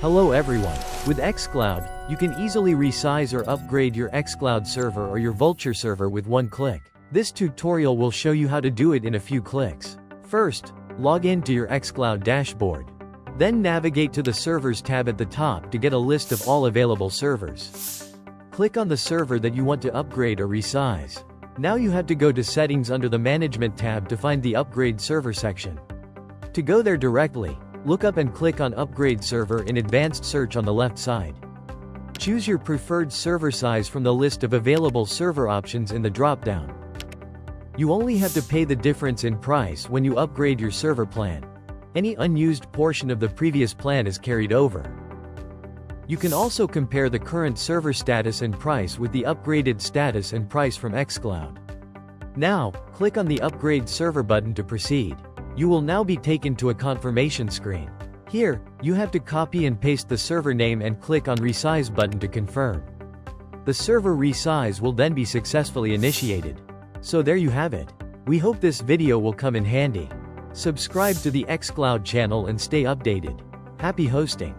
Hello everyone. With xCloud, you can easily resize or upgrade your xCloud server or your Vultr server with one click. This tutorial will show you how to do it in a few clicks. First, log in to your xCloud dashboard. Then navigate to the Servers tab at the top to get a list of all available servers. Click on the server that you want to upgrade or resize. Now you have to go to Settings under the Management tab to find the Upgrade Server section. To go there directly, look up and click on Upgrade Server in Advanced Search on the left side. Choose your preferred server size from the list of available server options in the drop-down. You only have to pay the difference in price when you upgrade your server plan. Any unused portion of the previous plan is carried over. You can also compare the current server status and price with the upgraded status and price from xCloud. Now, click on the Upgrade Server button to proceed. You will now be taken to a confirmation screen. Here, you have to copy and paste the server name and click on Resize button to confirm. The server resize will then be successfully initiated. So there you have it. We hope this video will come in handy. Subscribe to the xCloud channel and stay updated. Happy hosting!